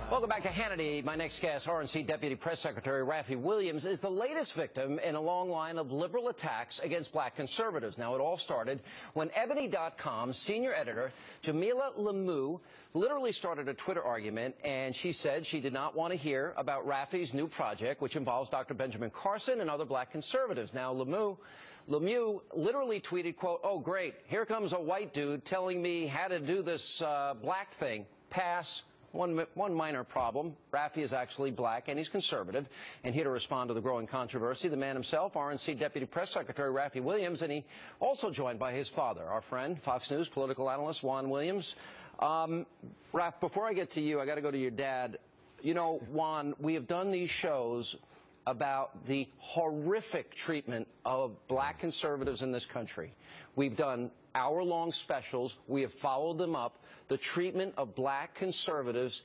Welcome back to Hannity. My next guest, RNC Deputy Press Secretary Raffi Williams, is the latest victim in a long line of liberal attacks against black conservatives. Now, it all started when Ebony.com's senior editor, Jamilah Lemieux, literally started a Twitter argument, and she said she did not want to hear about Raffi's new project, which involves Dr. Benjamin Carson and other black conservatives. Now, Lemieux literally tweeted, quote, "Oh, great, here comes a white dude telling me how to do this black thing. Pass. One minor problem. Raffi is actually black and he's conservative. And here to respond to the growing controversy, the man himself, RNC Deputy Press Secretary Raffi Williams, and he also joined by his father, our friend, Fox News political analyst Juan Williams. Raff, before I get to you, I got to go to your dad. You know, Juan, we have done these shows about the horrific treatment of black conservatives in this country. We've done hour-long specials. We have followed them up. The treatment of black conservatives,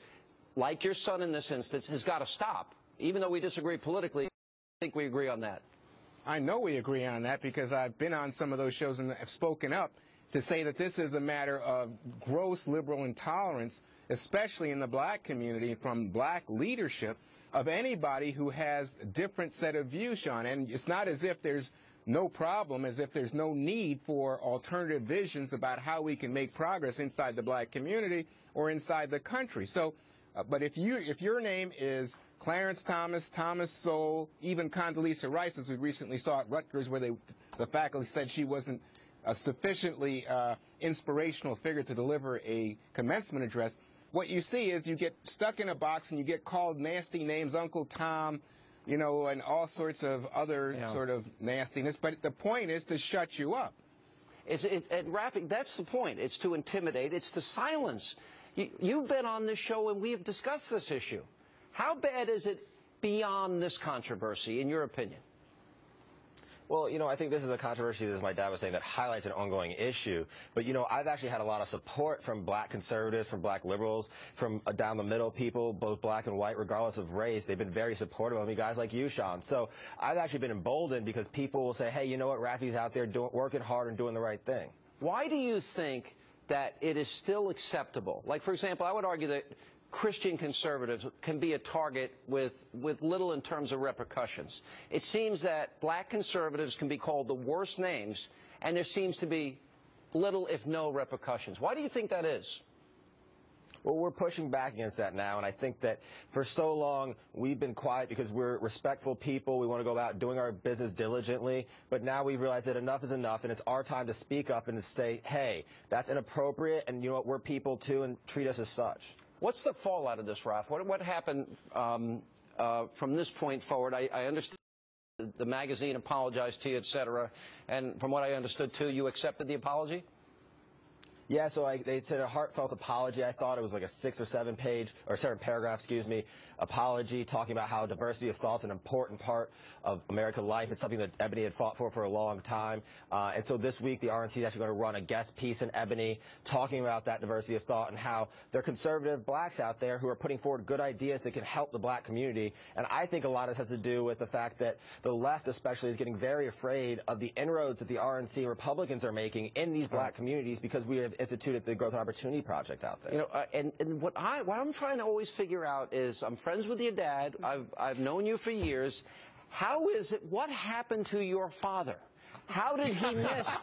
like your son in this instance, has got to stop. Even though we disagree politically, I think we agree on that. I know we agree on that because I've been on some of those shows and have spoken up to say that this is a matter of gross liberal intolerance, especially in the black community, from black leadership of anybody who has a different set of views, Sean. And it's not as if there's no problem, as if there's no need for alternative visions about how we can make progress inside the black community or inside the country. So, but if your name is Clarence Thomas, Thomas Sowell, even Condoleezza Rice, as we recently saw at Rutgers, where the faculty said she wasn't a sufficiently inspirational figure to deliver a commencement address, what you see is you get stuck in a box and you get called nasty names, Uncle Tom, you know, and all sorts of other sort of nastiness. But the point is to shut you up. And Raffi, that's the point. It's to intimidate. It's to silence. You've been on this show and we have discussed this issue. How bad is it beyond this controversy, in your opinion? Well, you know, I think this is a controversy, as my dad was saying, that highlights an ongoing issue. But, you know, I've actually had a lot of support from black conservatives, from black liberals, from down the middle people, both black and white, regardless of race. They've been very supportive of me, guys like you, Sean. So I've actually been emboldened because people will say, hey, you know what, Raffi's out there working hard and doing the right thing. Why do you think that it is still acceptable? Like, for example, I would argue that Christian conservatives can be a target with little in terms of repercussions. It seems that black conservatives can be called the worst names, and there seems to be little, if no, repercussions. Why do you think that is? Well, we're pushing back against that now, and I think that for so long we've been quiet because we're respectful people. We want to go about doing our business diligently, but now we realize that enough is enough, and it's our time to speak up and to say, hey, that's inappropriate, and you know what, we're people too, and treat us as such. What's the fallout of this, Ralph? What happened from this point forward? I understand the magazine apologized to you, et cetera, and from what I understood, too, you accepted the apology? Yeah, so they said a heartfelt apology. I thought it was like a 6 or 7 page, or 7 paragraph, excuse me, apology talking about how diversity of thought is an important part of American life. It's something that Ebony had fought for a long time. And so this week, the RNC is actually going to run a guest piece in Ebony talking about that diversity of thought and how there are conservative blacks out there who are putting forward good ideas that can help the black community. And I think a lot of this has to do with the fact that the left especially is getting very afraid of the inroads that the RNC Republicans are making in these black communities because we have instituted the Growth and Opportunity Project out there. You know, and what I'm trying to always figure out is, I'm friends with your dad. I've known you for years. How is it? What happened to your father? How did he miss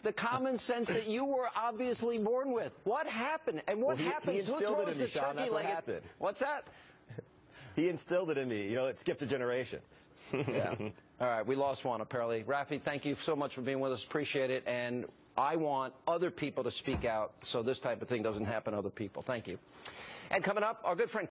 the common sense that you were obviously born with? What happened? And what happens? He instilled it in me, Sean. That's what happened. What's that? He instilled it in me. You know, it skipped a generation. Yeah. All right, we lost one, apparently. Raffi, thank you so much for being with us. Appreciate it. And I want other people to speak out so this type of thing doesn't happen to other people. Thank you. And coming up, our good friend